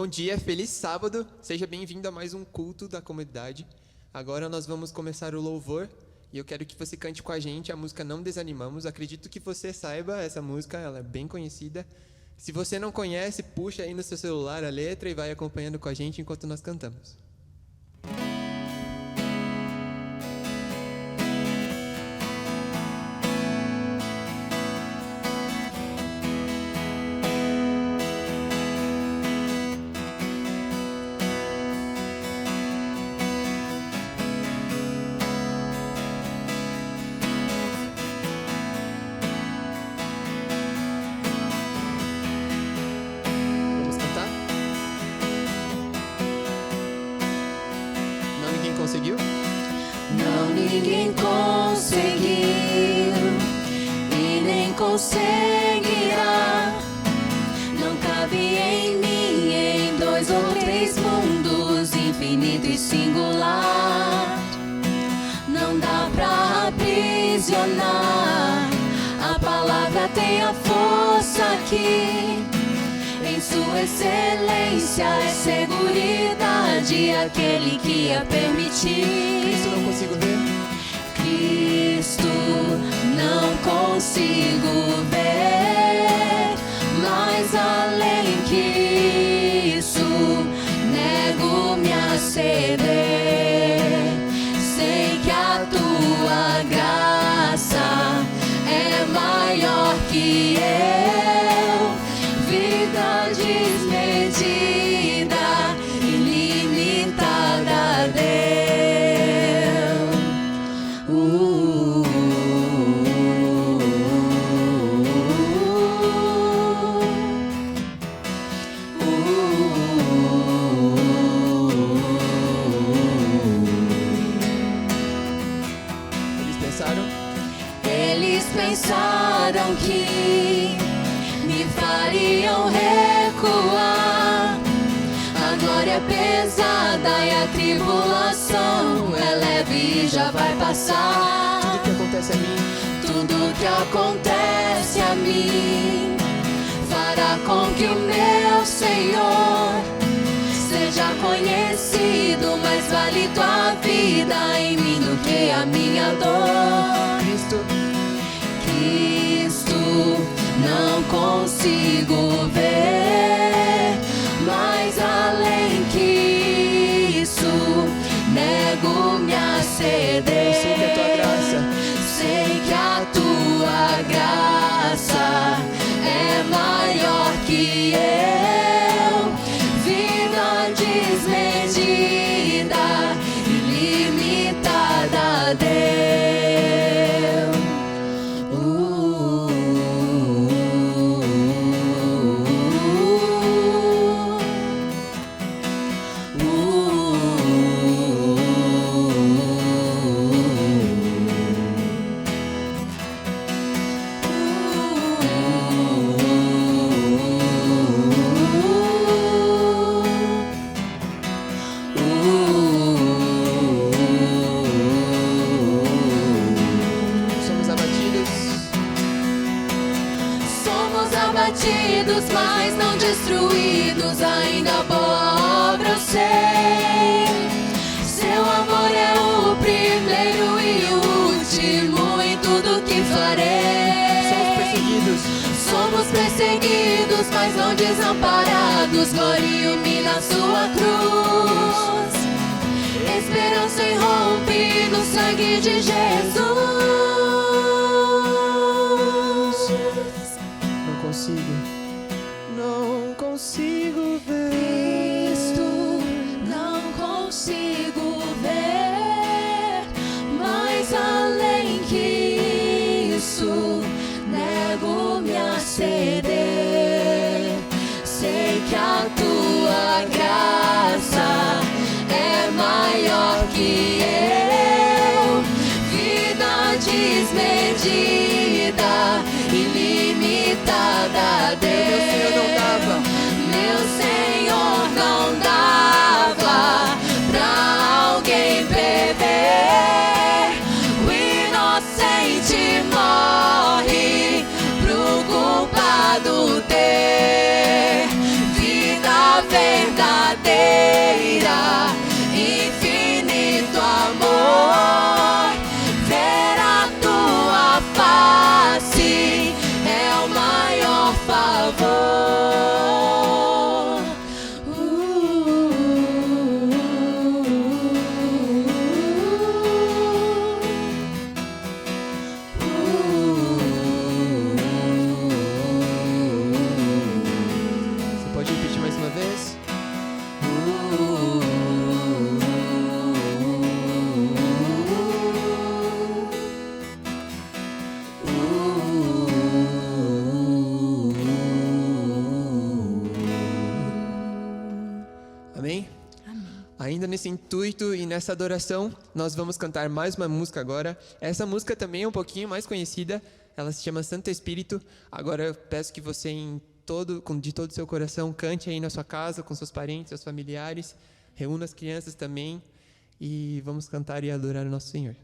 Bom dia, feliz sábado. Seja bem-vindo a mais um culto da comunidade. Agora nós vamos começar o louvor e eu quero que você cante com a gente a música Não Desanimamos. Acredito que você saiba essa música, ela é bem conhecida. Se você não conhece, puxa aí no seu celular a letra e vai acompanhando com a gente enquanto nós cantamos. Conseguiu? Não, ninguém conseguiu e nem conseguirá. Não cabe em mim em 2 ou 3 mundos, infinito e singular. Não dá pra aprisionar. A palavra tem a força aqui. Em sua excelência é seguridade aquele que a permitir. Cristo não consigo ver. Cristo não consigo ver, mas além que isso nego-me a ceder. Sei que a tua graça é maior que eu. Vida desmedida, ilimitada, Deus. Eles pensaram que me fariam recuar. A glória é pesada e a tribulação é leve e já vai passar. Tudo que acontece a mim, tudo que acontece a mim fará com que o meu Senhor seja conhecido. Mais vale tua vida em mim do que a minha dor. Cristo não consigo ver, mas além que isso nego-me a ceder. Sei que a tua graça, sei que a tua graça é maior que eu. Vida desmedida, ilimitada, Deus. Mas não destruídos, ainda boa obra eu sei. Seu amor é o primeiro e o último em tudo que farei. Somos perseguidos, mas não desamparados. Glorie-me na sua cruz. Esperança irrompe no sangue de Jesus. Não consigo ver. Cristo, não consigo ver, mas além que isso nego-me a ceder. Sei que a tua graça é maior que eu. Vida desmedida, ilimitada, Deus. Meu Senhor não dava pra alguém perder. O inocente morre pro culpado ter vida verdadeira, infinito amor. Ver a tua face é o maior favor. Você pode repetir mais uma vez? Amém? Ainda nesse intuito e nessa adoração, nós vamos cantar mais uma música agora. Essa música também é um pouquinho mais conhecida. Ela se chama Santo Espírito. Agora eu peço que você, de todo o seu coração, cante aí na sua casa, com seus parentes, seus familiares. Reúna as crianças também. E vamos cantar e adorar o nosso Senhor.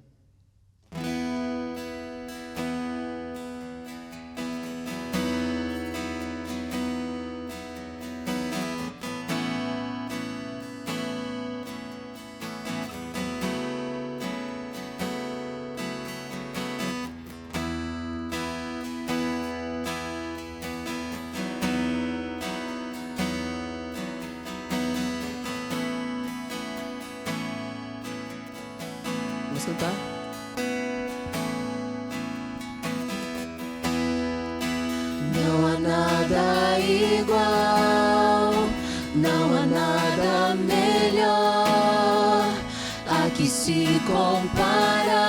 Vamos cantar? Não há nada igual, não há nada melhor a que se compara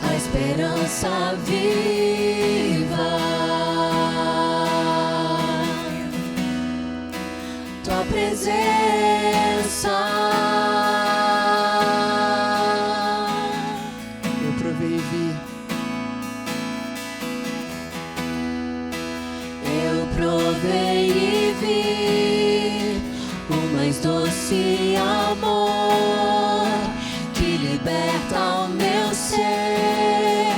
a esperança viva. Tua presença Eu provei e vi. eu provei e vi o mais doce amor que liberta o meu ser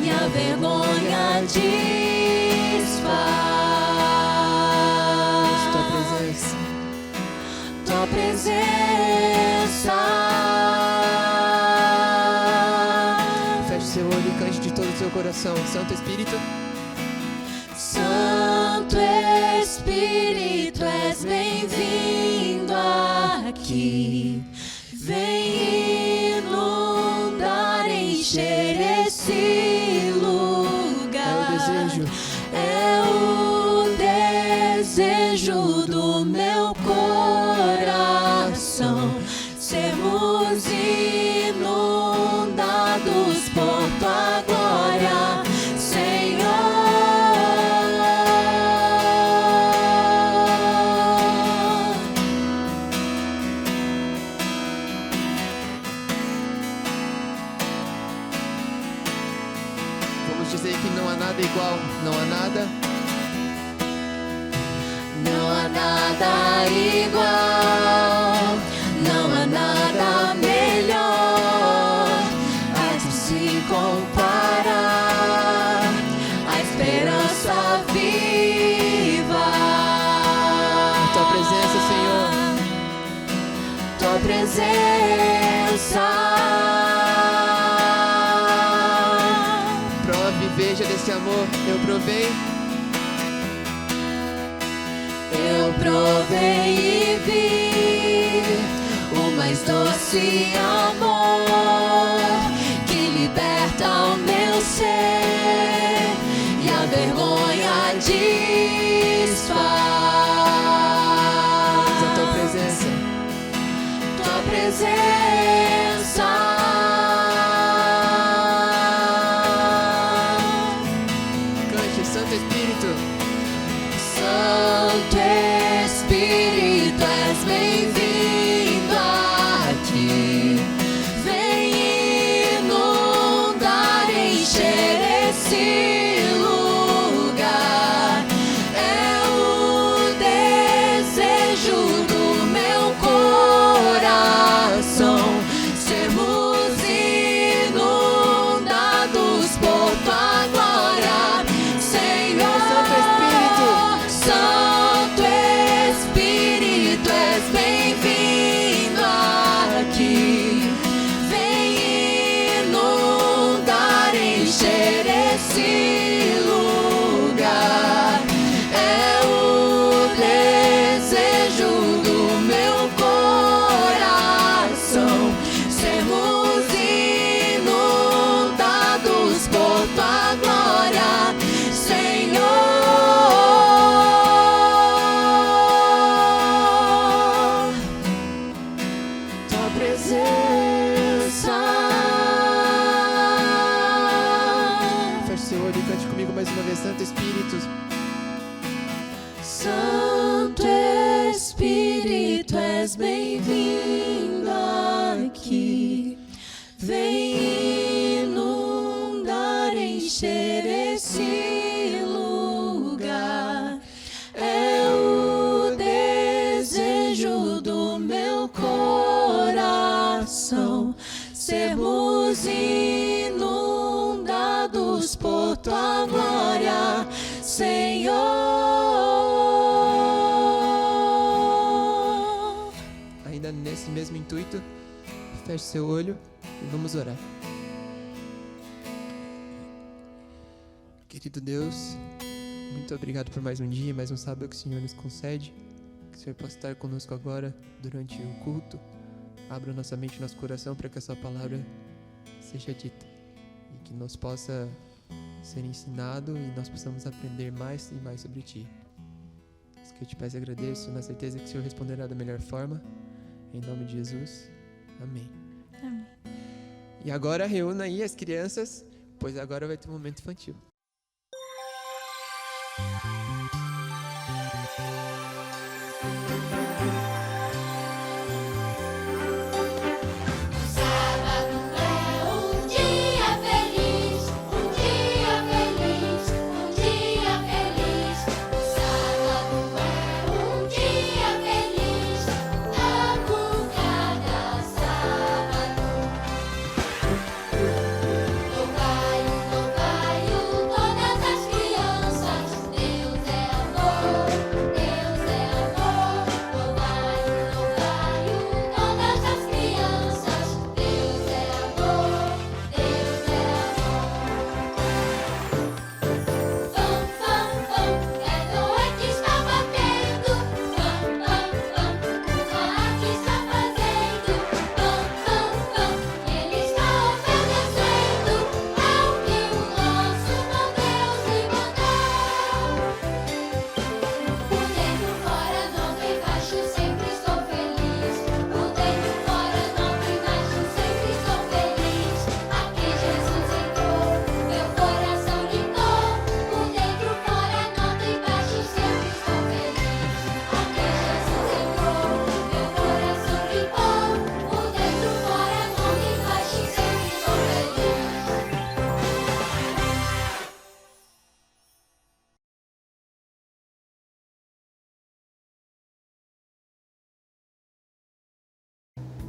e a vergonha desfaz. Tua presença. Tua presença. Feche seu olho e cante de todo o seu coração. Santo Espírito. Santo Espírito, és bem-vindo aqui. Vem inundar, encher esse lugar. É o desejo do meu coração. Sermos inundados por tua glória, Senhor. Vamos dizer que não há nada igual, não há nada. Não há nada igual, não há nada melhor a que se compara a esperança viva. Tua presença, Senhor. Tua presença. Prove e veja desse amor. Eu provei. Eu provei e vi o mais doce amor que liberta o meu ser e a vergonha desfaz. A tua presença. Tua presença. Cante, Santo Espírito. Santo Espírito, és bem-vindo aqui. Vem inundar, encher esse lugar. É o desejo do meu coração. Sermos inundados por tua glória, Senhor. Santo Espírito. Santo nesse lugar. É o desejo do meu coração, sermos inundados por tua glória, Senhor. Tua presença. Feche seu olho e cante comigo mais uma vez, Santo Espírito. Santo Espírito, és bem-vindo aqui. Vem inundar, encher esse lugar. É o desejo do meu coração, sermos inundados por tua glória, Senhor. Ainda nesse mesmo intuito, feche seu olho e vamos orar. Querido Deus, muito obrigado por mais um dia, mais um sábado que o Senhor nos concede. Que o Senhor possa estar conosco agora durante o culto. Abra nossa mente e nosso coração para que a sua palavra seja dita e que nos possa ser ensinado e nós possamos aprender mais e mais sobre Ti. Isso que eu te peço e agradeço, na certeza que o Senhor responderá da melhor forma. Em nome de Jesus. Amém. Amém. E agora reúna aí as crianças, pois agora vai ter um momento infantil.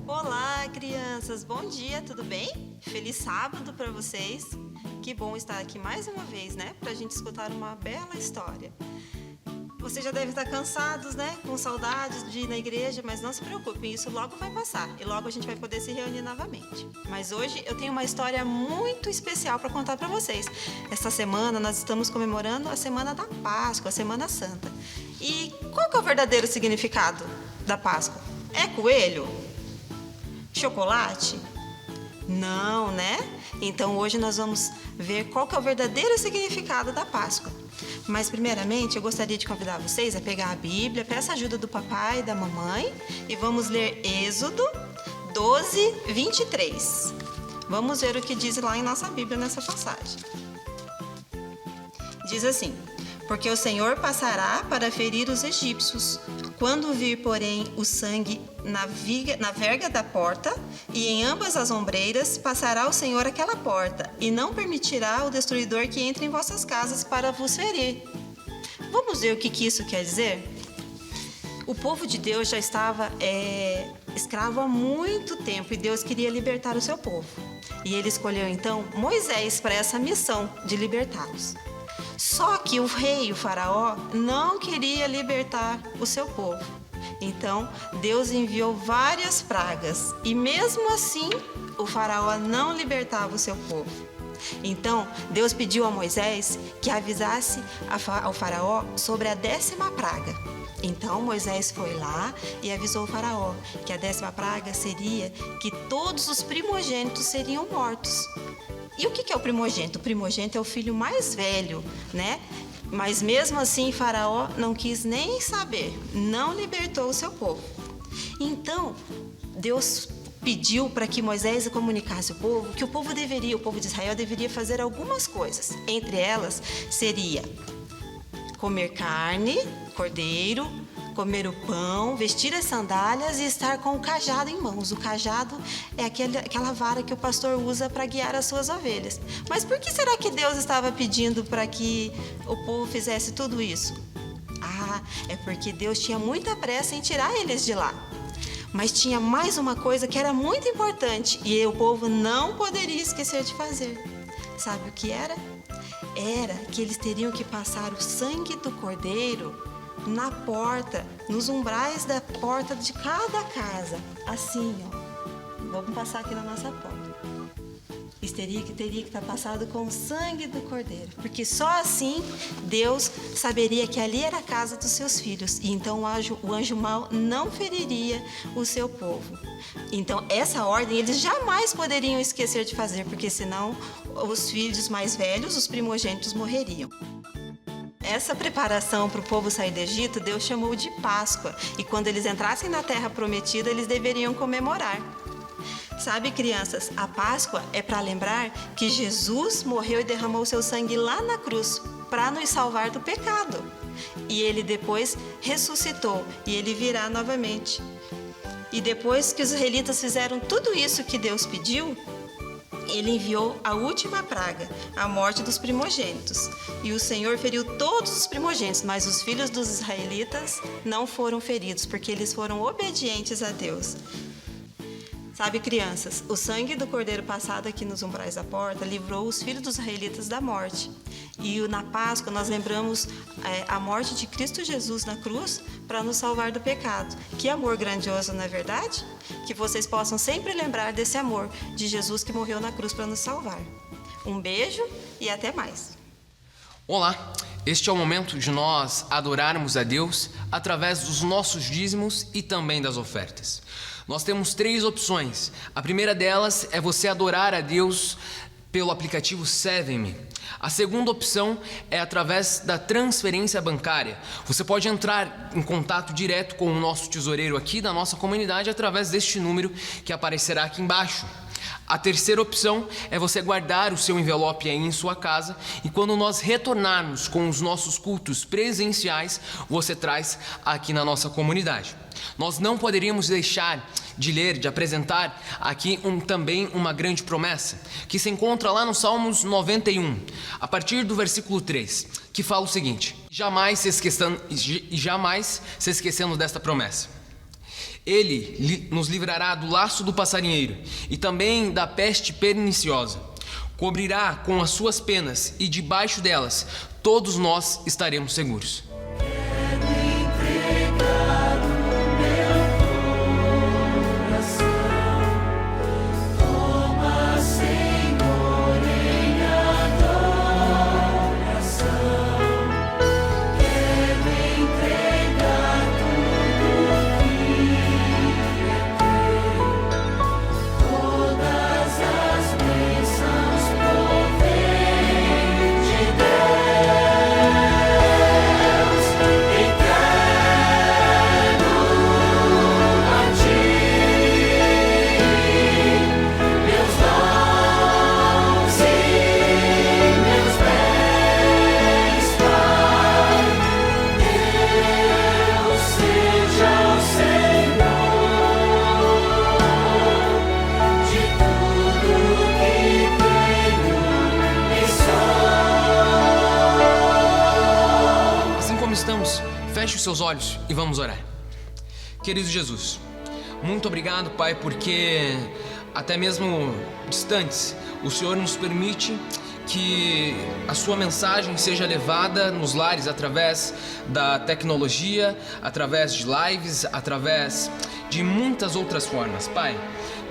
Olá, crianças! Bom dia, tudo bem? Feliz sábado para vocês! Que bom estar aqui mais uma vez, né? Para a gente escutar uma bela história. Vocês já devem estar cansados, né? Com saudades de ir na igreja, mas não se preocupem, isso logo vai passar e logo a gente vai poder se reunir novamente. Mas hoje eu tenho uma história muito especial para contar para vocês. Esta semana nós estamos comemorando a Semana da Páscoa, a Semana Santa. E qual que é o verdadeiro significado da Páscoa? É coelho? Chocolate? Não, né? Então hoje nós vamos ver qual que é o verdadeiro significado da Páscoa. Mas primeiramente eu gostaria de convidar vocês a pegar a Bíblia, peça a ajuda do papai e da mamãe e vamos ler Êxodo 12, 23. Vamos ver o que diz lá em nossa Bíblia nessa passagem. Diz assim: porque o Senhor passará para ferir os egípcios. Quando vir, porém, o sangue na verga da porta e em ambas as ombreiras, passará o Senhor aquela porta e não permitirá o destruidor que entre em vossas casas para vos ferir. Vamos ver o que isso quer dizer? O povo de Deus já estava escravo há muito tempo e Deus queria libertar o seu povo. E ele escolheu então Moisés para essa missão de libertá-los. Só que o rei, o faraó, não queria libertar o seu povo. Então, Deus enviou várias pragas e mesmo assim, o faraó não libertava o seu povo. Então, Deus pediu a Moisés que avisasse ao faraó sobre a 10ª praga. Então, Moisés foi lá e avisou o faraó que a 10ª praga seria que todos os primogênitos seriam mortos. E o que é o primogênito? O primogênito é o filho mais velho, né? Mas mesmo assim, faraó não quis nem saber, não libertou o seu povo. Então, Deus pediu para que Moisés comunicasse ao povo que o povo de Israel deveria fazer algumas coisas. Entre elas, seria comer carne, cordeiro, comer o pão, vestir as sandálias e estar com o cajado em mãos. O cajado é aquela vara que o pastor usa para guiar as suas ovelhas. Mas por que será que Deus estava pedindo para que o povo fizesse tudo isso? É porque Deus tinha muita pressa em tirar eles de lá. Mas tinha mais uma coisa que era muito importante e o povo não poderia esquecer de fazer. Sabe o que era? Era que eles teriam que passar o sangue do cordeiro na porta, nos umbrais da porta de cada casa. Assim, ó. Vamos passar aqui na nossa porta. Isso teria que estar passado com o sangue do cordeiro, porque só assim Deus saberia que ali era a casa dos seus filhos, e então o anjo mau não feriria o seu povo. Então essa ordem eles jamais poderiam esquecer de fazer, porque senão os filhos mais velhos, os primogênitos, morreriam. Essa preparação para o povo sair do Egito, Deus chamou de Páscoa, e quando eles entrassem na terra prometida, eles deveriam comemorar. Sabe, crianças, a Páscoa é para lembrar que Jesus morreu e derramou seu sangue lá na cruz para nos salvar do pecado. E ele depois ressuscitou e ele virá novamente. E depois que os israelitas fizeram tudo isso que Deus pediu, ele enviou a última praga, a morte dos primogênitos. E o Senhor feriu todos os primogênitos, mas os filhos dos israelitas não foram feridos, porque eles foram obedientes a Deus. Sabe, crianças, o sangue do cordeiro passado aqui nos umbrais da porta livrou os filhos dos israelitas da morte. E na Páscoa nós lembramos a morte de Cristo Jesus na cruz para nos salvar do pecado. Que amor grandioso, não é verdade? Que vocês possam sempre lembrar desse amor de Jesus que morreu na cruz para nos salvar. Um beijo e até mais. Olá, este é o momento de nós adorarmos a Deus através dos nossos dízimos e também das ofertas. Nós temos 3 opções. A primeira delas é você adorar a Deus pelo aplicativo Seven-me. A segunda opção é através da transferência bancária. Você pode entrar em contato direto com o nosso tesoureiro aqui da nossa comunidade através deste número que aparecerá aqui embaixo. A terceira opção é você guardar o seu envelope aí em sua casa e quando nós retornarmos com os nossos cultos presenciais, você traz aqui na nossa comunidade. Nós não poderíamos deixar de ler, de apresentar aqui também uma grande promessa, que se encontra lá no Salmos 91, a partir do versículo 3, que fala o seguinte: jamais se esquecendo desta promessa. Ele nos livrará do laço do passarinheiro e também da peste perniciosa. Cobrirá com as suas penas e debaixo delas todos nós estaremos seguros. Feche os seus olhos e vamos orar. Querido Jesus, muito obrigado, Pai, porque até mesmo distantes, o Senhor nos permite que a sua mensagem seja levada nos lares através da tecnologia, através de lives, através de muitas outras formas. Pai,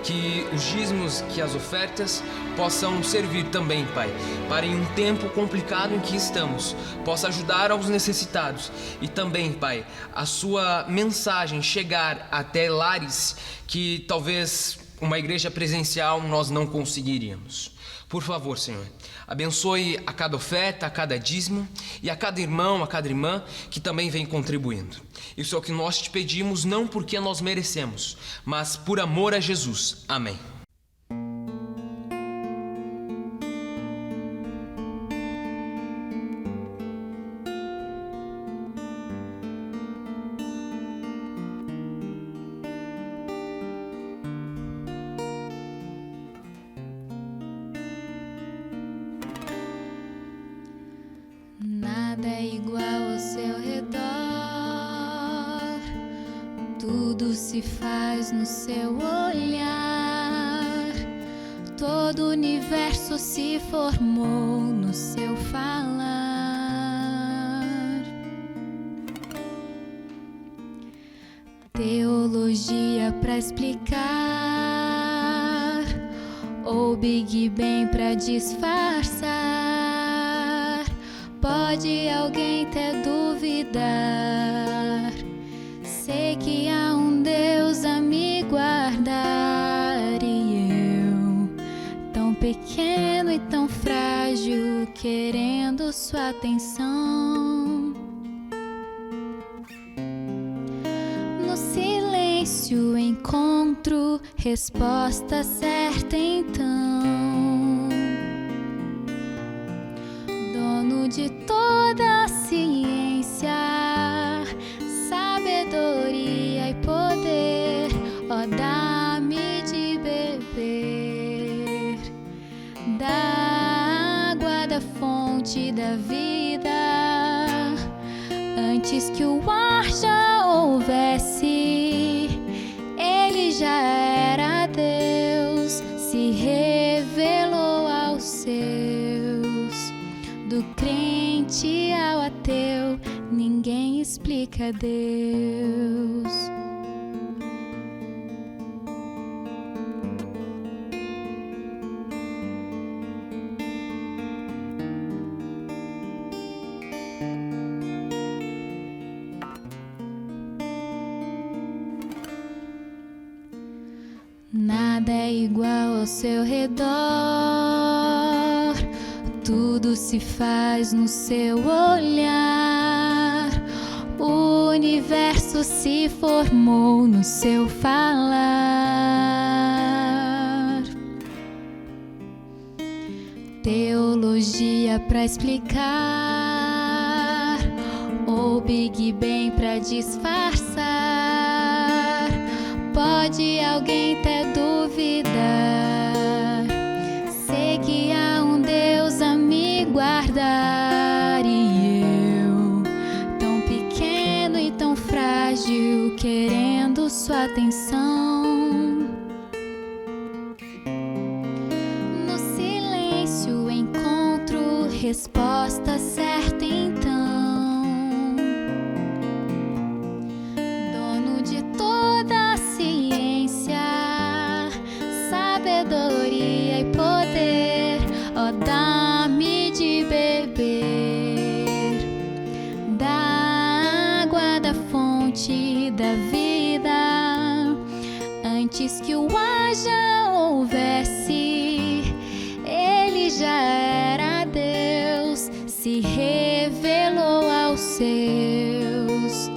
que os dízimos, que as ofertas possam servir também, Pai, para em um tempo complicado em que estamos, possa ajudar aos necessitados e também, Pai, a sua mensagem chegar até lares que talvez uma igreja presencial nós não conseguiríamos. Por favor, Senhor, abençoe a cada oferta, a cada dízimo e a cada irmão, a cada irmã que também vem contribuindo. Isso é o que nós te pedimos, não porque nós merecemos, mas por amor a Jesus. Amém. Nada é igual ao seu redor, tudo se faz no seu olhar, todo o universo se formou no seu falar. Teologia pra explicar, ou Big Bang pra disfarçar. Pode alguém até duvidar, sei que há um Deus a me guardar, e eu, tão pequeno e tão frágil, querendo sua atenção. No silêncio encontro resposta certa então. De toda a ciência, sabedoria e poder, ó, dá-me de beber da água da fonte da vida, antes que o ar já houvesse, ele já era Deus, se revelou aos seus. Do crente ao ateu, ninguém explica Deus. Nada é igual ao seu redor, tudo se faz no seu olhar, o universo se formou no seu falar. Teologia pra explicar, ou Big Bang pra disfarçar. Pode alguém até duvidar, sei que há um Deus a me guardar, e eu, tão pequeno e tão frágil, querendo sua atenção. No silêncio encontro resposta certa então. Dono de toda a ciência, sabedoria e poder, ó, dá-me de beber da água da fonte da vida, antes que o ar já houvesse, ele já era Deus, se revelou aos seus.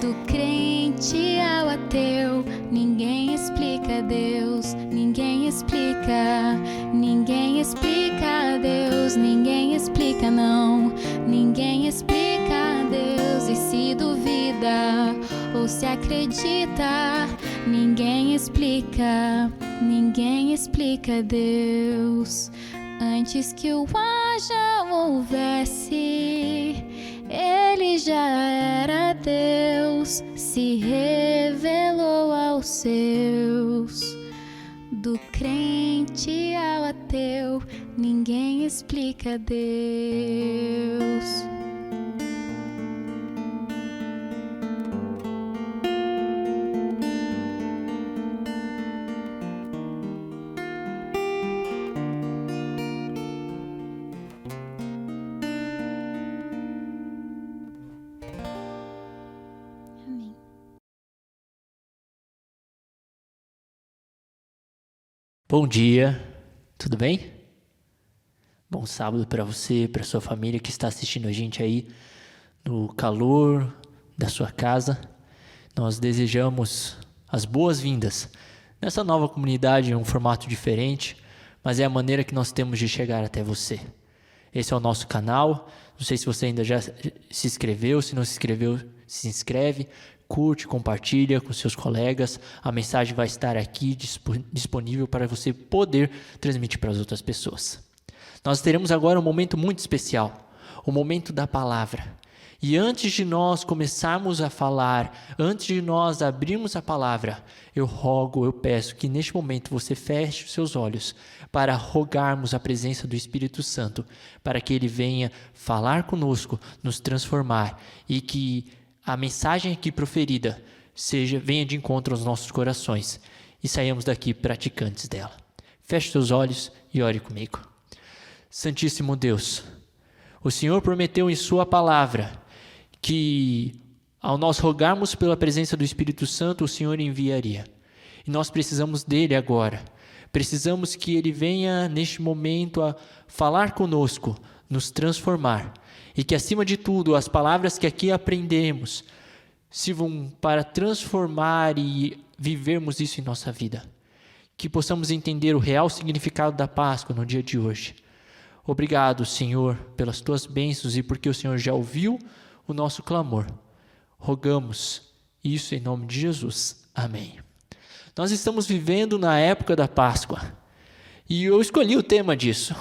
Do crente ao ateu, ninguém explica Deus, ninguém explica, ninguém explica Deus, ninguém explica não, ninguém explica Deus. E se duvida ou se acredita, ninguém explica Deus. Antes que o ar já houvesse, ele já era Deus, se revelou aos seus. Do crente ao ateu, ninguém explica Deus. Bom dia, tudo bem? Bom sábado para você, para sua família que está assistindo a gente aí no calor da sua casa. Nós desejamos as boas-vindas nessa nova comunidade em um formato diferente, mas é a maneira que nós temos de chegar até você. Esse é o nosso canal. Não sei se você ainda já se inscreveu, se não se inscreveu, se inscreve, curte, compartilha com seus colegas. A mensagem vai estar aqui disponível para você poder transmitir para as outras pessoas. Nós teremos agora um momento muito especial, o momento da palavra. E antes de nós começarmos a falar, antes de nós abrirmos a palavra, eu peço que neste momento você feche os seus olhos para rogarmos a presença do Espírito Santo, para que Ele venha falar conosco, nos transformar e que a mensagem aqui proferida venha de encontro aos nossos corações e saiamos daqui praticantes dela. Feche seus olhos e ore comigo. Santíssimo Deus, o Senhor prometeu em sua palavra que ao nós rogarmos pela presença do Espírito Santo, o Senhor enviaria. E nós precisamos dele agora. Precisamos que ele venha neste momento a falar conosco, nos transformar. E que acima de tudo, as palavras que aqui aprendemos sirvam para transformar e vivermos isso em nossa vida. Que possamos entender o real significado da Páscoa no dia de hoje. Obrigado, Senhor, pelas tuas bênçãos e porque o Senhor já ouviu o nosso clamor. Rogamos isso em nome de Jesus. Amém. Nós estamos vivendo na época da Páscoa e eu escolhi o tema disso.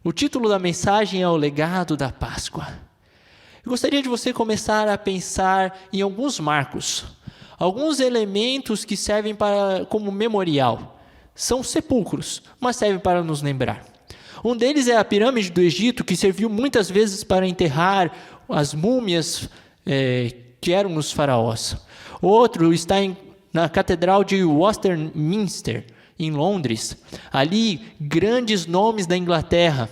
O título da mensagem é o legado da Páscoa. Eu gostaria de você começar a pensar em alguns marcos, alguns elementos que servem como memorial. São sepulcros, mas servem para nos lembrar. Um deles é a pirâmide do Egito, que serviu muitas vezes para enterrar as múmias que eram os faraós. Outro está na Catedral de Westminster, em Londres. Ali, grandes nomes da Inglaterra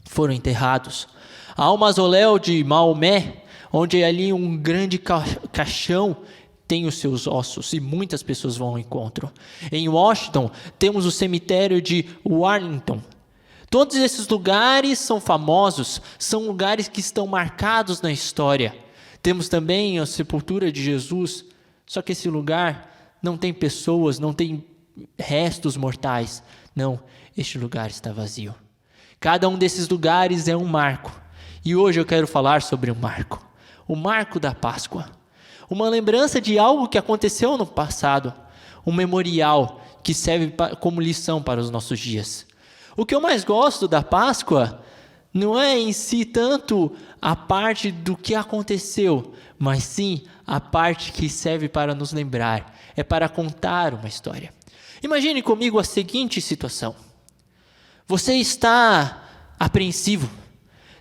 foram enterrados. Há o mausoléu de Maomé, onde ali um grande caixão tem os seus ossos e muitas pessoas vão ao encontro. Em Washington, temos o cemitério de Arlington. Todos esses lugares são famosos, são lugares que estão marcados na história. Temos também a sepultura de Jesus, só que esse lugar não tem pessoas, não tem restos mortais. Não, este lugar está vazio. Cada um desses lugares é um marco. E hoje eu quero falar sobre o marco da Páscoa. Uma lembrança de algo que aconteceu no passado, um memorial que serve como lição para os nossos dias. O que eu mais gosto da Páscoa não é em si tanto a parte do que aconteceu, mas sim a parte que serve para nos lembrar, é para contar uma história. Imagine comigo a seguinte situação. Você está apreensivo,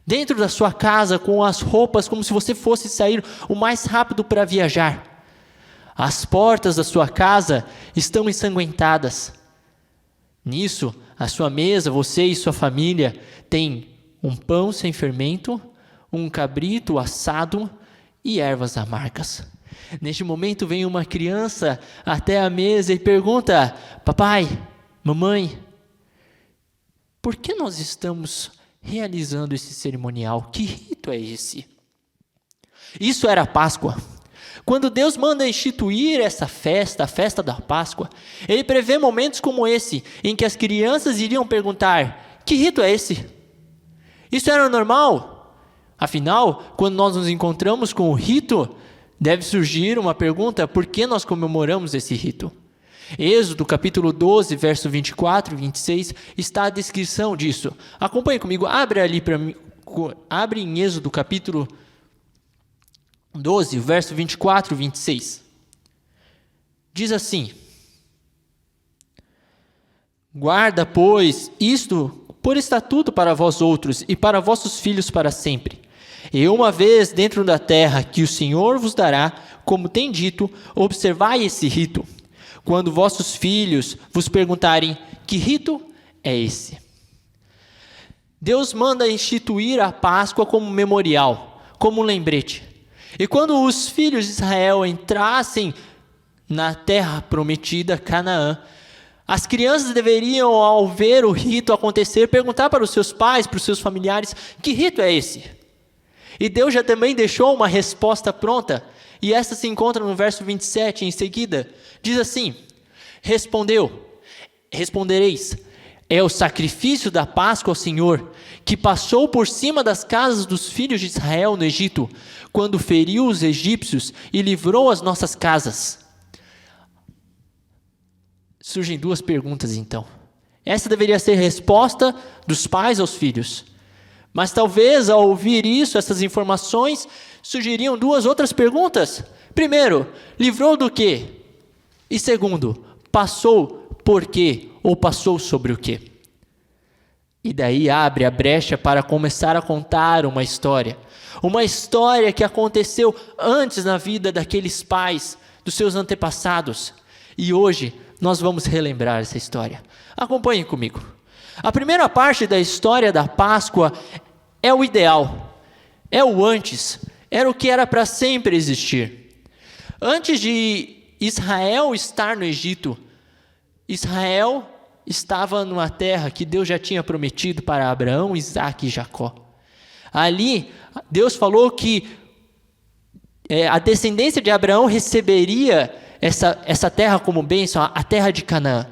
dentro da sua casa com as roupas como se você fosse sair o mais rápido para viajar. As portas da sua casa estão ensanguentadas. Nisso, a sua mesa, você e sua família tem um pão sem fermento, um cabrito assado e ervas amargas. Neste momento vem uma criança até a mesa e pergunta: papai, mamãe, por que nós estamos realizando esse cerimonial? Que rito é esse? Isso era a Páscoa. Quando Deus manda instituir essa festa, a festa da Páscoa, Ele prevê momentos como esse, em que as crianças iriam perguntar: que rito é esse? Isso era normal? Afinal, quando nós nos encontramos com o rito, deve surgir uma pergunta: por que nós comemoramos esse rito? Êxodo capítulo 12, verso 24 e 26, está a descrição disso. Acompanhe comigo, abre em Êxodo capítulo 12, verso 24 e 26. Diz assim: guarda, pois, isto por estatuto para vós outros e para vossos filhos para sempre. E uma vez dentro da terra que o Senhor vos dará, como tem dito, observai esse rito. Quando vossos filhos vos perguntarem: que rito é esse? Deus manda instituir a Páscoa como memorial, como um lembrete. E quando os filhos de Israel entrassem na terra prometida, Canaã, As crianças deveriam, ao ver o rito acontecer, perguntar para os seus pais, para os seus familiares, que rito é esse? E Deus já também deixou uma resposta pronta, e essa se encontra no verso 27 em seguida. Diz assim: respondereis, é o sacrifício da Páscoa ao Senhor, que passou por cima das casas dos filhos de Israel no Egito, quando feriu os egípcios e livrou as nossas casas. Surgem duas perguntas então. Essa deveria ser a resposta dos pais aos filhos. Mas talvez ao ouvir isso, essas informações, surgiriam duas outras perguntas. Primeiro, livrou do quê? E segundo, passou por quê? Ou passou sobre o quê? E daí abre a brecha para começar a contar uma história. Uma história que aconteceu antes na vida daqueles pais, dos seus antepassados. E hoje nós vamos relembrar essa história. Acompanhem comigo. A primeira parte da história da Páscoa é o ideal, é o antes, era o que era para sempre existir. Antes de Israel estar no Egito, Israel estava numa terra que Deus já tinha prometido para Abraão, Isaque e Jacó. Ali, Deus falou que a descendência de Abraão receberia essa terra como bênção, a terra de Canaã.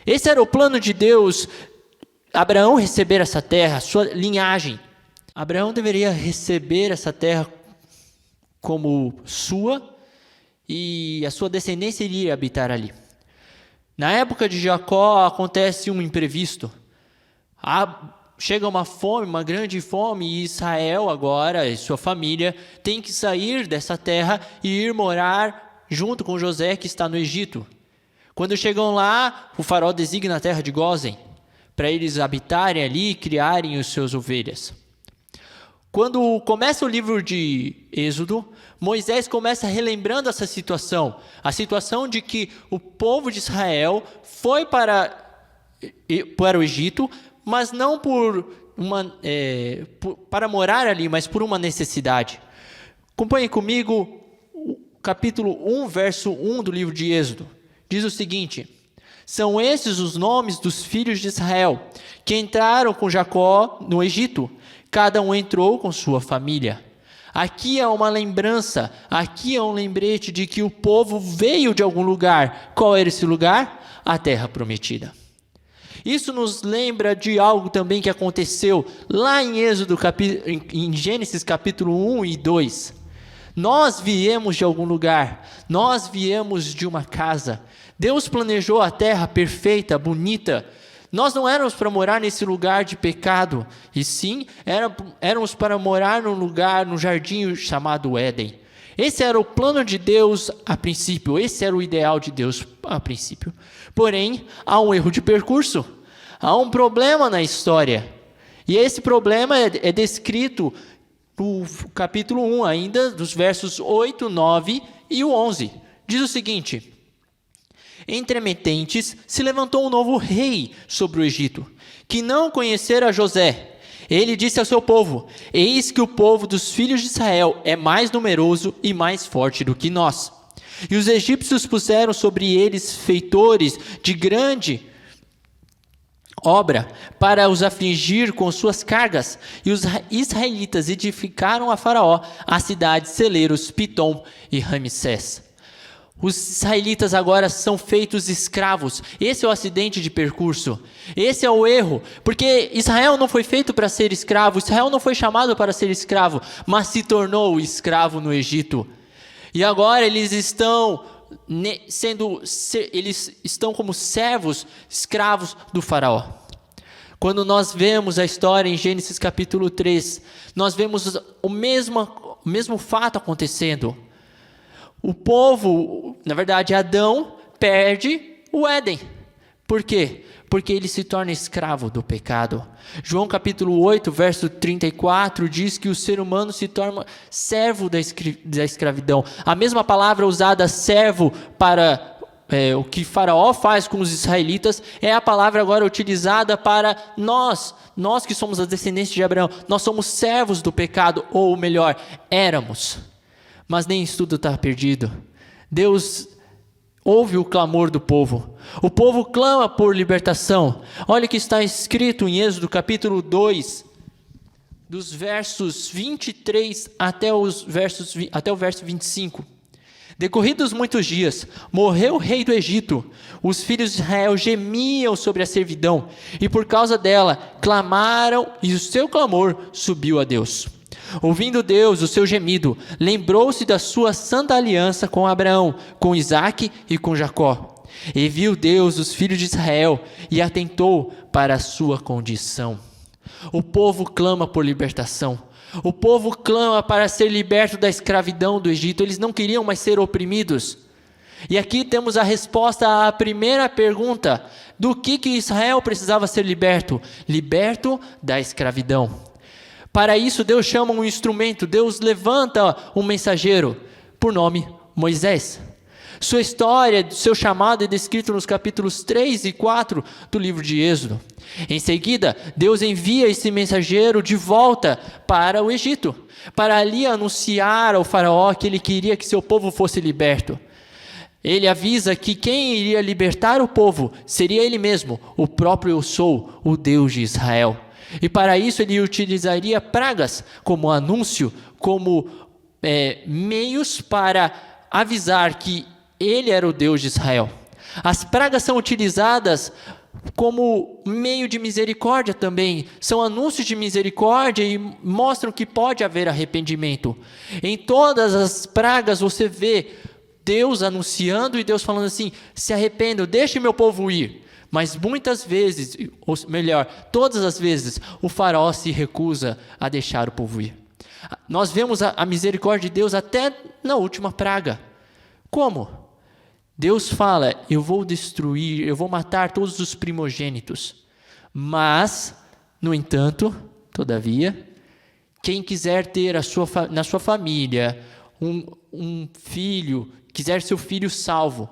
Esse era o plano de Deus, Abraão receber essa terra, sua linhagem. Abraão deveria receber essa terra como sua e a sua descendência iria habitar ali. Na época de Jacó acontece um imprevisto. Chega uma fome, uma grande fome, e Israel agora e sua família tem que sair dessa terra e ir morar junto com José, que está no Egito. Quando chegam lá, o faraó designa a terra de Gósen para eles habitarem ali e criarem as suas ovelhas. Quando começa o livro de Êxodo, Moisés começa relembrando essa situação. A situação de que o povo de Israel foi para o Egito, mas não para morar ali, mas por uma necessidade. Acompanhe comigo o capítulo 1, verso 1 do livro de Êxodo. Diz o seguinte: são esses os nomes dos filhos de Israel, que entraram com Jacó no Egito. Cada um entrou com sua família. Aqui é uma lembrança, aqui é um lembrete de que o povo veio de algum lugar. Qual era esse lugar? A terra prometida. Isso nos lembra de algo também que aconteceu lá em em Gênesis capítulo 1 e 2. Nós viemos de algum lugar, nós viemos de uma casa. Deus planejou a terra perfeita, bonita. Nós não éramos para morar nesse lugar de pecado, e sim, éramos para morar num lugar, num jardim chamado Éden. Esse era o plano de Deus a princípio, esse era o ideal de Deus a princípio. Porém, há um erro de percurso, há um problema na história. E esse problema é descrito no capítulo 1 ainda, dos versos 8, 9 e o 11. Diz o seguinte: entremetentes, se levantou um novo rei sobre o Egito, que não conhecera José. Ele disse ao seu povo: eis que o povo dos filhos de Israel é mais numeroso e mais forte do que nós. E os egípcios puseram sobre eles feitores de grande obra para os afligir com suas cargas. E os israelitas edificaram a Faraó as cidades celeiros Pitom e Ramsés. Os israelitas agora são feitos escravos. Esse é o acidente de percurso. Esse é o erro. Porque Israel não foi feito para ser escravo. Israel não foi chamado para ser escravo, mas se tornou escravo no Egito. E agora eles estão como servos, escravos do faraó. Quando nós vemos a história em Gênesis capítulo 3, nós vemos o mesmo fato acontecendo. O povo, na verdade, Adão, perde o Éden. Por quê? Porque ele se torna escravo do pecado. João capítulo 8, verso 34, diz que o ser humano se torna servo da escravidão. A mesma palavra usada servo para o que Faraó faz com os israelitas, é a palavra agora utilizada para nós que somos a descendência de Abraão. Nós somos servos do pecado, ou melhor, éramos. Mas nem isso tudo está perdido. Deus ouve o clamor do povo. O povo clama por libertação. Olha o que está escrito em Êxodo capítulo 2, dos versos 23 até o verso 25. Decorridos muitos dias, morreu o rei do Egito. Os filhos de Israel gemiam sobre a servidão, e por causa dela clamaram, e o seu clamor subiu a Deus. Ouvindo Deus o seu gemido, lembrou-se da sua santa aliança com Abraão, com Isaque e com Jacó. E viu Deus os filhos de Israel, e atentou para a sua condição. O povo clama por libertação. O povo clama para ser liberto da escravidão do Egito. Eles não queriam mais ser oprimidos. E aqui temos a resposta à primeira pergunta: do que Israel precisava ser liberto? Liberto da escravidão. Para isso, Deus chama um instrumento. Deus levanta um mensageiro, por nome Moisés. Sua história, seu chamado é descrito nos capítulos 3 e 4 do livro de Êxodo. Em seguida, Deus envia esse mensageiro de volta para o Egito, para ali anunciar ao faraó que ele queria que seu povo fosse liberto. Ele avisa que quem iria libertar o povo seria ele mesmo, o próprio Eu Sou, o Deus de Israel. E para isso ele utilizaria pragas como anúncio, como meios para avisar que ele era o Deus de Israel. As pragas são utilizadas como meio de misericórdia também. São anúncios de misericórdia e mostram que pode haver arrependimento. Em todas as pragas você vê Deus anunciando e Deus falando assim: se arrependam, deixe meu povo ir. Mas muitas vezes, ou melhor, todas as vezes, o faraó se recusa a deixar o povo ir. Nós vemos a misericórdia de Deus até na última praga. Como? Deus fala: eu vou destruir, eu vou matar todos os primogênitos. Mas, no entanto, todavia, quem quiser ter na sua família um filho, quiser seu filho salvo,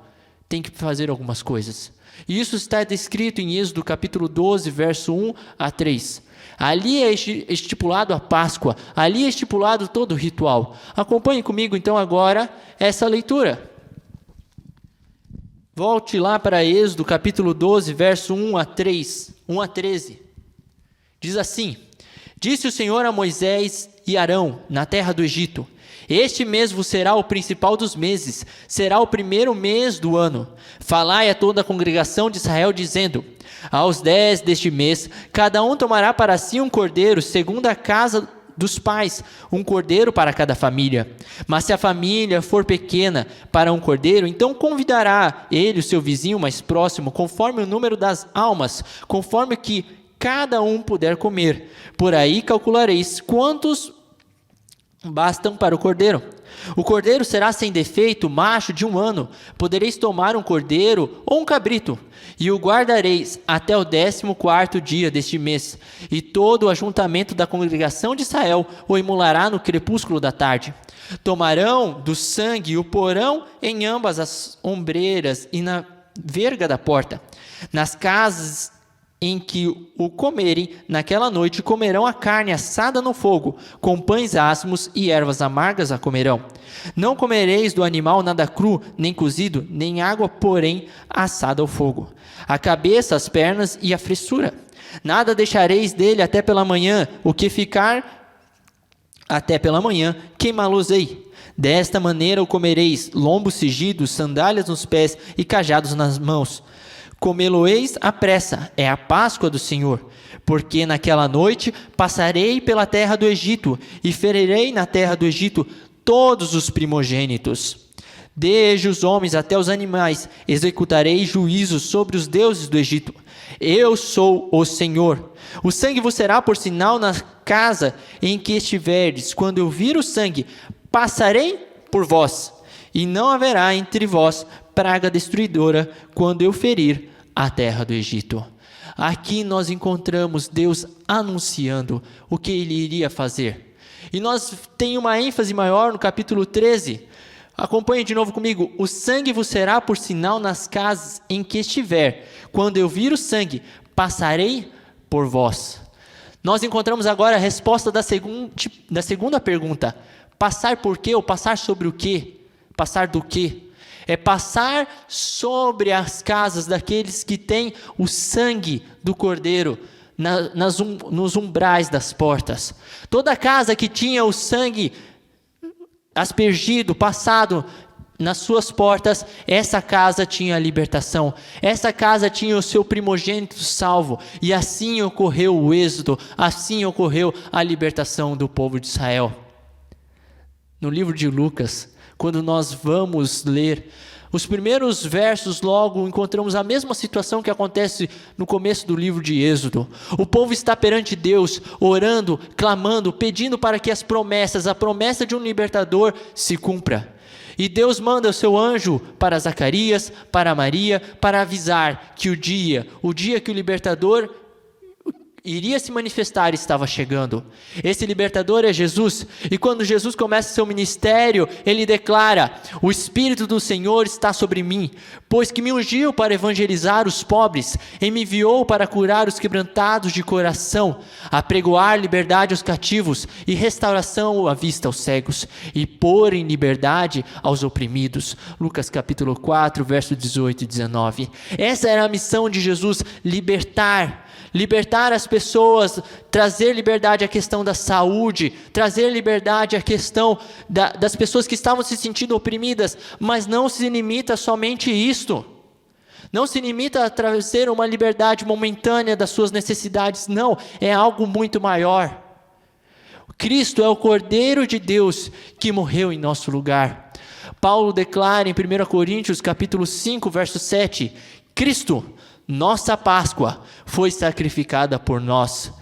tem que fazer algumas coisas. E isso está descrito em Êxodo capítulo 12, verso 1 a 3. Ali é estipulado a Páscoa, ali é estipulado todo o ritual. Acompanhe comigo então agora essa leitura. Volte lá para Êxodo capítulo 12, verso 1 a 13. Diz assim: disse o Senhor a Moisés e Arão na terra do Egito: este mês vos será o principal dos meses, será o primeiro mês do ano. Falai a toda a congregação de Israel, dizendo: aos 10 deste mês, cada um tomará para si um cordeiro, segundo a casa dos pais, um cordeiro para cada família. Mas se a família for pequena para um cordeiro, então convidará ele o seu vizinho mais próximo, conforme o número das almas, conforme que cada um puder comer. Por aí calculareis quantos bastam para o cordeiro. O cordeiro será sem defeito, macho de 1 ano. Podereis tomar um cordeiro ou um cabrito, e o guardareis até o 14º dia deste mês. E todo o ajuntamento da congregação de Israel o imolará no crepúsculo da tarde. Tomarão do sangue e o porão em ambas as ombreiras e na verga da porta. Nas casas em que o comerem, naquela noite comerão a carne assada no fogo, com pães asmos e ervas amargas a comerão. Não comereis do animal nada cru, nem cozido, nem água, porém assada ao fogo. A cabeça, as pernas e a fressura. Nada deixareis dele até pela manhã, o que ficar até pela manhã, queimá-los-ei. Desta maneira o comereis: lombos cingidos, sandálias nos pés e cajados nas mãos. Comê-lo-eis à pressa, é a Páscoa do Senhor. Porque naquela noite passarei pela terra do Egito, e ferirei na terra do Egito todos os primogênitos. Desde os homens até os animais, executarei juízo sobre os deuses do Egito. Eu sou o Senhor. O sangue vos será por sinal na casa em que estiverdes. Quando eu vir o sangue, passarei por vós, e não haverá entre vós praga destruidora quando eu ferir a terra do Egito. Aqui nós encontramos Deus anunciando o que ele iria fazer. E nós temos uma ênfase maior no capítulo 13. Acompanhe de novo comigo. O sangue vos será por sinal nas casas em que estiver. Quando eu vir o sangue, passarei por vós. Nós encontramos agora a resposta da segunda pergunta. Passar por quê ou passar sobre o quê? Passar do quê? É passar sobre as casas daqueles que têm o sangue do Cordeiro nos umbrais das portas. Toda casa que tinha o sangue aspergido, passado nas suas portas, essa casa tinha a libertação. Essa casa tinha o seu primogênito salvo. E assim ocorreu o êxodo, assim ocorreu a libertação do povo de Israel. No livro de Lucas, quando nós vamos ler os primeiros versos, logo encontramos a mesma situação que acontece no começo do livro de Êxodo. O povo está perante Deus, orando, clamando, pedindo para que a promessa de um libertador se cumpra. E Deus manda o seu anjo para Zacarias, para Maria, para avisar que o dia que o libertador iria se manifestar estava chegando. Esse libertador é Jesus. E quando Jesus começa seu ministério, ele declara: o Espírito do Senhor está sobre mim, pois que me ungiu para evangelizar os pobres, e me enviou para curar os quebrantados de coração, apregoar liberdade aos cativos e restauração à vista aos cegos, e pôr em liberdade aos oprimidos. Lucas capítulo 4, verso 18 e 19. Essa era a missão de Jesus: libertar as pessoas, trazer liberdade à questão da saúde, trazer liberdade à questão das pessoas que estavam se sentindo oprimidas, mas não se limita somente a isto. Não se limita a trazer uma liberdade momentânea das suas necessidades, não, é algo muito maior. Cristo é o Cordeiro de Deus que morreu em nosso lugar. Paulo declara em 1 Coríntios capítulo 5, verso 7, Cristo, nossa Páscoa, foi sacrificada por nós.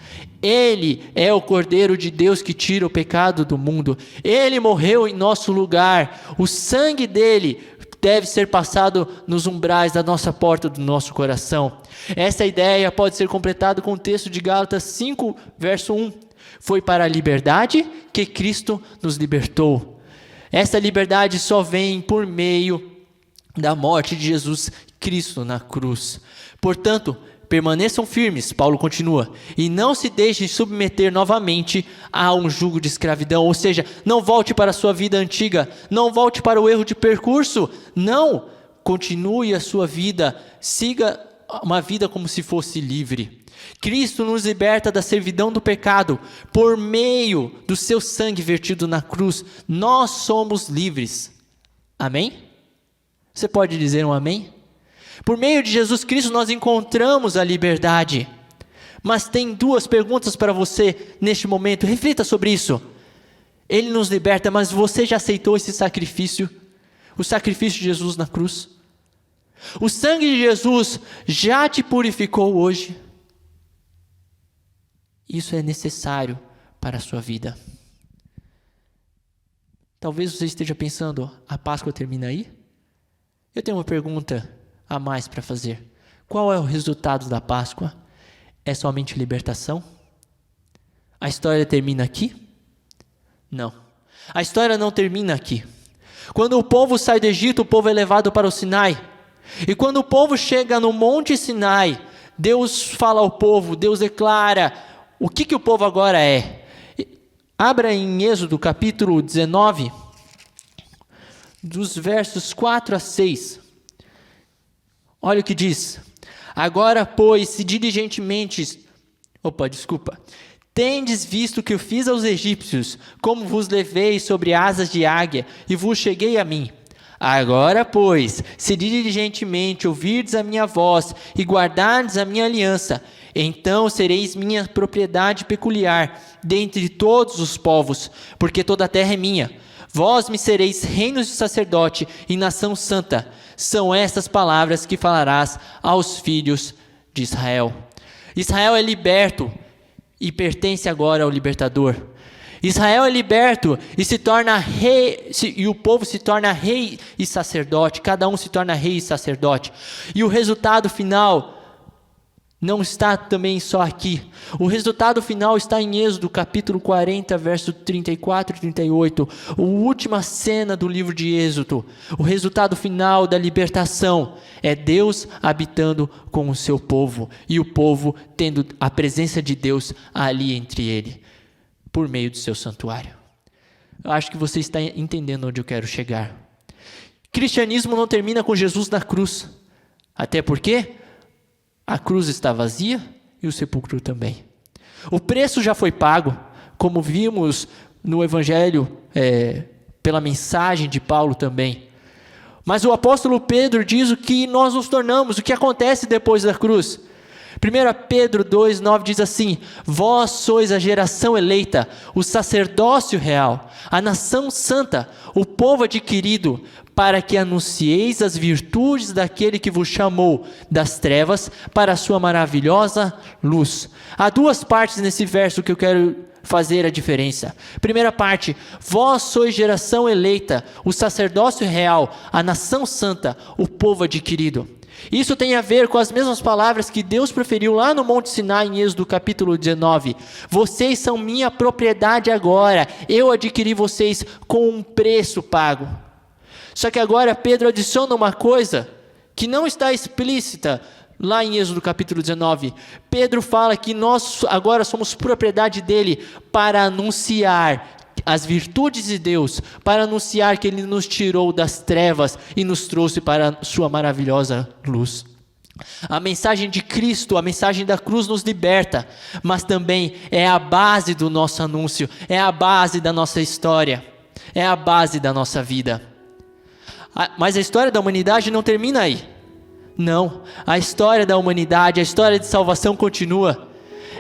Ele é o Cordeiro de Deus que tira o pecado do mundo. Ele morreu em nosso lugar. O sangue dele deve ser passado nos umbrais da nossa porta, do nosso coração. Essa ideia pode ser completada com o texto de Gálatas 5, verso 1. Foi para a liberdade que Cristo nos libertou. Essa liberdade só vem por meio da morte de Jesus Cristo na cruz. Portanto, permaneçam firmes, Paulo continua, e não se deixem submeter novamente a um jugo de escravidão, ou seja, não volte para a sua vida antiga, não volte para o erro de percurso, não, continue a sua vida, siga uma vida como se fosse livre. Cristo nos liberta da servidão do pecado, por meio do seu sangue vertido na cruz, nós somos livres. Amém? Você pode dizer um amém? Por meio de Jesus Cristo nós encontramos a liberdade. Mas tem duas perguntas para você neste momento. Reflita sobre isso. Ele nos liberta, mas você já aceitou esse sacrifício? O sacrifício de Jesus na cruz? O sangue de Jesus já te purificou hoje? Isso é necessário para a sua vida. Talvez você esteja pensando, a Páscoa termina aí? Eu tenho uma pergunta a mais para fazer. Qual é o resultado da Páscoa? É somente libertação? A história termina aqui? Não. A história não termina aqui. Quando o povo sai do Egito, o povo é levado para o Sinai. E quando o povo chega no Monte Sinai, Deus fala ao povo, Deus declara o que o povo agora é. Abra em Êxodo capítulo 19, dos versos 4 a 6. Olha o que diz. Agora, pois, se diligentemente... Tendes visto que eu fiz aos egípcios, como vos levei sobre asas de águia, e vos cheguei a mim. Agora, pois, se diligentemente ouvirdes a minha voz, e guardardes a minha aliança, então sereis minha propriedade peculiar, dentre todos os povos, porque toda a terra é minha. Vós me sereis reinos de sacerdote e nação santa. São estas palavras que falarás aos filhos de Israel. Israel é liberto e pertence agora ao libertador. Israel é liberto e se torna rei, e o povo se torna rei e sacerdote. Cada um se torna rei e sacerdote. E o resultado final não está também só aqui. O resultado final está em Êxodo capítulo 40, verso 34 e 38. A última cena do livro de Êxodo. O resultado final da libertação é Deus habitando com o seu povo. E o povo tendo a presença de Deus ali entre ele, por meio do seu santuário. Eu acho que você está entendendo onde eu quero chegar. Cristianismo não termina com Jesus na cruz. Até porque a cruz está vazia e o sepulcro também. O preço já foi pago, como vimos no Evangelho, pela mensagem de Paulo também. Mas o apóstolo Pedro diz o que nós nos tornamos, o que acontece depois da cruz. 1 Pedro 2,9 diz assim: vós sois a geração eleita, o sacerdócio real, a nação santa, o povo adquirido, para que anuncieis as virtudes daquele que vos chamou das trevas para a sua maravilhosa luz. Há duas partes nesse verso que eu quero fazer a diferença. Primeira parte: vós sois geração eleita, o sacerdócio real, a nação santa, o povo adquirido. Isso tem a ver com as mesmas palavras que Deus proferiu lá no Monte Sinai, em Êxodo capítulo 19. Vocês são minha propriedade agora, eu adquiri vocês com um preço pago. Só que agora Pedro adiciona uma coisa que não está explícita lá em Êxodo capítulo 19. Pedro fala que nós agora somos propriedade dele para anunciar as virtudes de Deus, para anunciar que Ele nos tirou das trevas e nos trouxe para a sua maravilhosa luz. A mensagem de Cristo, a mensagem da cruz nos liberta, mas também é a base do nosso anúncio, é a base da nossa história, é a base da nossa vida. Mas a história da humanidade não termina aí. Não, a história da humanidade, a história de salvação continua.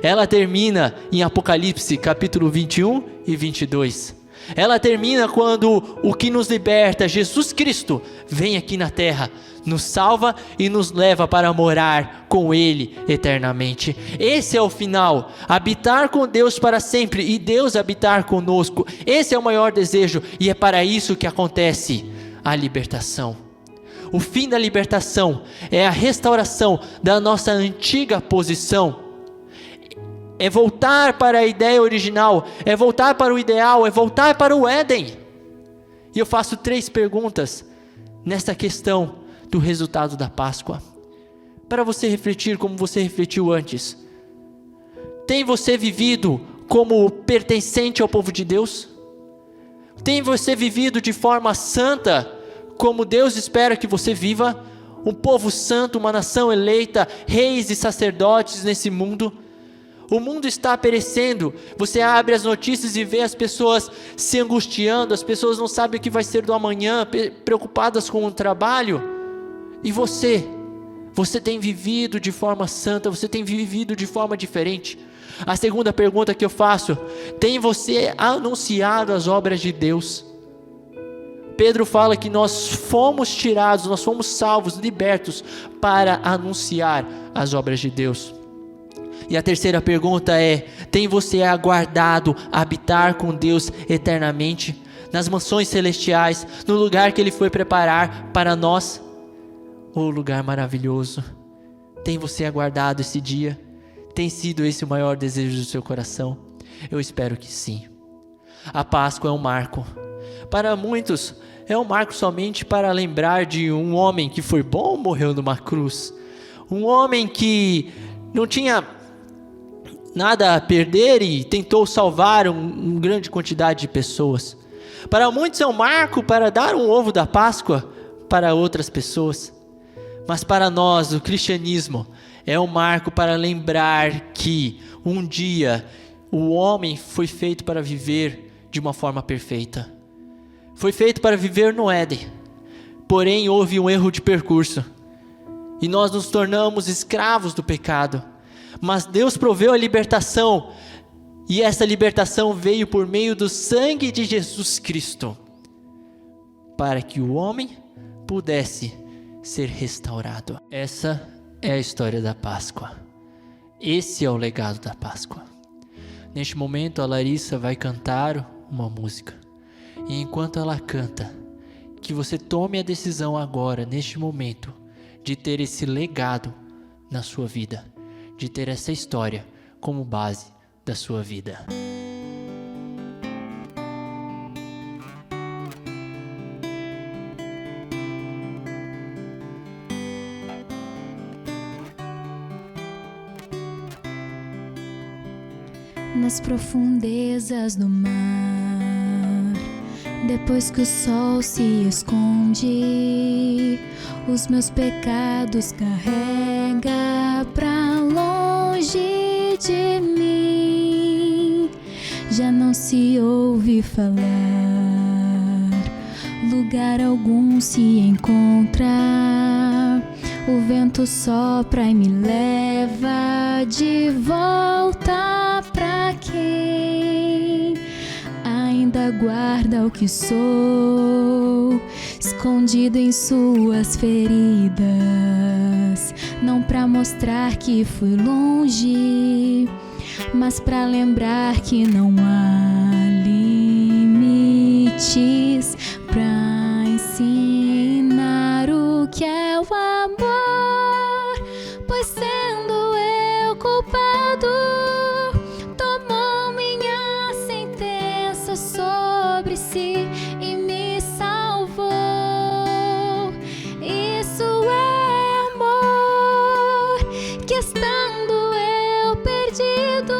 Ela termina em Apocalipse capítulo 21 e 22. Ela termina quando o que nos liberta, Jesus Cristo, vem aqui na terra, nos salva e nos leva para morar com Ele eternamente. Esse é o final, habitar com Deus para sempre e Deus habitar conosco. Esse é o maior desejo e é para isso que acontece a libertação. O fim da libertação é a restauração da nossa antiga posição. É voltar para a ideia original, é voltar para o ideal, é voltar para o Éden. E eu faço 3 perguntas nesta questão do resultado da Páscoa, para você refletir como você refletiu antes. Tem você vivido como pertencente ao povo de Deus? Tem você vivido de forma santa, como Deus espera que você viva? Um povo santo, uma nação eleita, reis e sacerdotes nesse mundo. O mundo está perecendo. Você abre as notícias e vê as pessoas se angustiando, as pessoas não sabem o que vai ser do amanhã, preocupadas com o trabalho. E você tem vivido de forma santa, você tem vivido de forma diferente. A segunda pergunta que eu faço: tem você anunciado as obras de Deus? Pedro fala que nós fomos tirados, nós fomos salvos, libertos para anunciar as obras de Deus. E a terceira pergunta é: tem você aguardado habitar com Deus eternamente, nas mansões celestiais, no lugar que Ele foi preparar para nós? O lugar maravilhoso. Tem você aguardado esse dia? Tem sido esse o maior desejo do seu coração? Eu espero que sim. A Páscoa é um marco. Para muitos, é um marco somente para lembrar de um homem que foi bom, morreu numa cruz. Um homem que não tinha nada a perder e tentou salvar uma grande quantidade de pessoas. Para muitos é um marco para dar um ovo da Páscoa para outras pessoas. Mas para nós, o cristianismo é um marco para lembrar que um dia o homem foi feito para viver de uma forma perfeita. Foi feito para viver no Éden. Porém, houve um erro de percurso e nós nos tornamos escravos do pecado. Mas Deus proveu a libertação, e essa libertação veio por meio do sangue de Jesus Cristo, para que o homem pudesse ser restaurado. Essa é a história da Páscoa. Esse é o legado da Páscoa. Neste momento a Larissa vai cantar uma música, e enquanto ela canta, que você tome a decisão agora, neste momento, de ter esse legado na sua vida, de ter essa história como base da sua vida. Nas profundezas do mar, Depois que o sol se esconde, os meus pecados carrega pra longe de mim. Já não se ouve falar, lugar algum se encontra. O vento sopra e me leva de volta pra quem ainda guarda o que sou, escondido em suas feridas. Não pra mostrar que fui longe, mas pra lembrar que não há limites pra ensinar o que é o amor. Pois sendo eu culpado, tomou minha sentença sobre si e me salvou. Isso é amor, que estando eu perdido,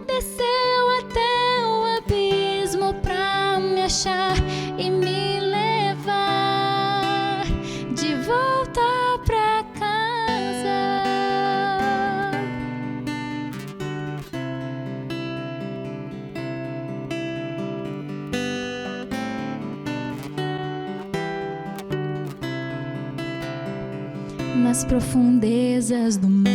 desceu até o abismo pra me achar e me levar de volta pra casa. Nas profundezas do mar,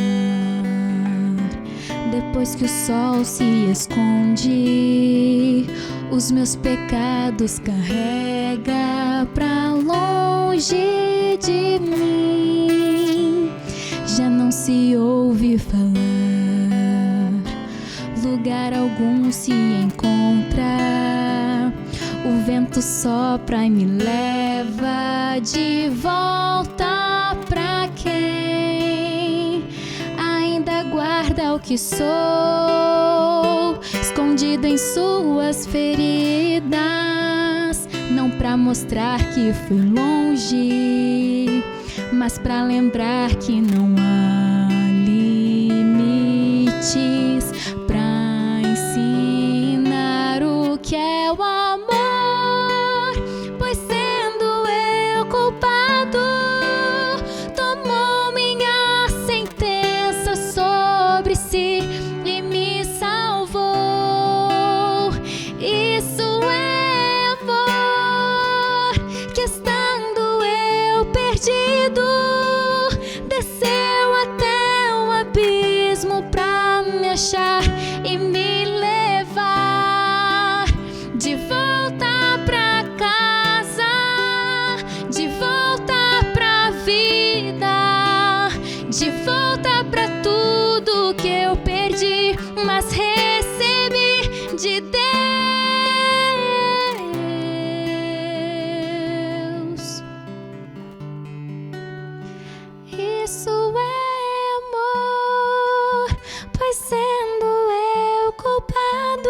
depois que o sol se esconde, os meus pecados carrega pra longe de mim. Já não se ouve falar, lugar algum se encontra. O vento sopra e me leva de volta pra quem ainda guarda o que sou, escondido em suas feridas. Não pra mostrar que fui longe, mas pra lembrar que não há limites pra ensinar o que é o amor. Pois sendo eu culpado, tomou minha sentença sobre si e me salvou. Isso é amor, que estando eu perdido, desceu até o abismo pra me achar e me levar de volta pra casa, de volta pra vida, de volta pra tudo que eu perdi, mas recebi de Deus. Isso é amor, pois sendo eu culpado,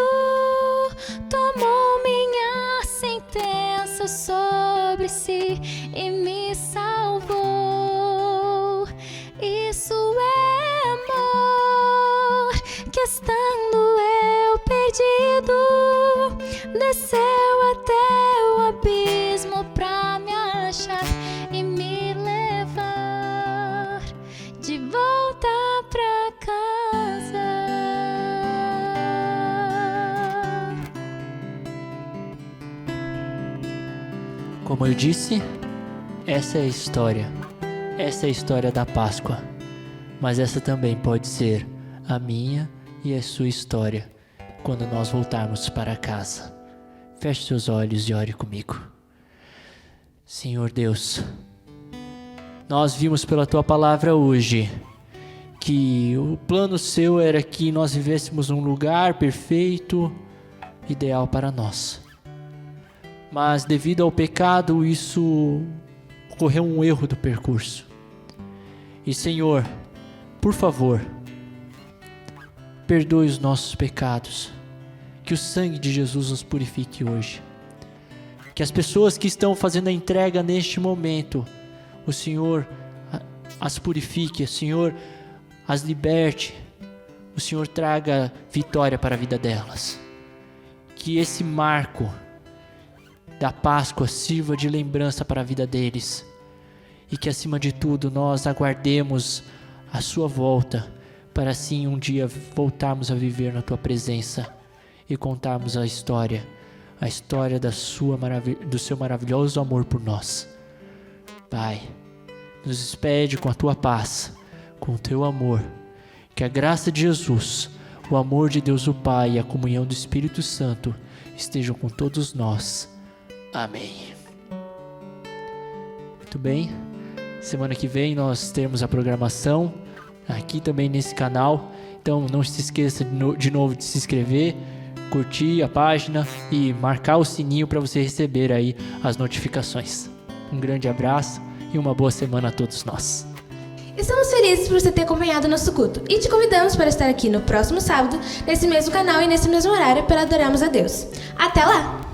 tomou minha sentença sobre si e me salvou. Isso é amor, que estando eu perdido, desceu até o abismo pra me achar e me levar de volta pra casa. Como eu disse, essa é a história. Essa é a história da Páscoa. Mas essa também pode ser a minha e a sua história quando nós voltarmos para casa. Feche seus olhos e ore comigo. Senhor Deus, nós vimos pela Tua palavra hoje que o plano Seu era que nós vivêssemos num lugar perfeito, ideal para nós. Mas devido ao pecado, isso ocorreu um erro do percurso. E Senhor, por favor, perdoe os nossos pecados. Que o sangue de Jesus nos purifique hoje. Que as pessoas que estão fazendo a entrega neste momento, o Senhor as purifique, o Senhor as liberte, o Senhor traga vitória para a vida delas. Que esse marco da Páscoa sirva de lembrança para a vida deles. E que acima de tudo nós aguardemos a sua volta, para assim um dia voltarmos a viver na tua presença e contarmos a história do seu maravilhoso amor por nós. Pai, nos despede com a tua paz, com o teu amor. Que a graça de Jesus, o amor de Deus o Pai e a comunhão do Espírito Santo estejam com todos nós. Amém. Muito bem. Semana que vem nós temos a programação aqui também nesse canal. Então não se esqueça de novo de se inscrever, curtir a página e marcar o sininho para você receber aí as notificações. Um grande abraço e uma boa semana a todos nós. Estamos felizes por você ter acompanhado o nosso culto e te convidamos para estar aqui no próximo sábado, nesse mesmo canal e nesse mesmo horário, para adorarmos a Deus. Até lá!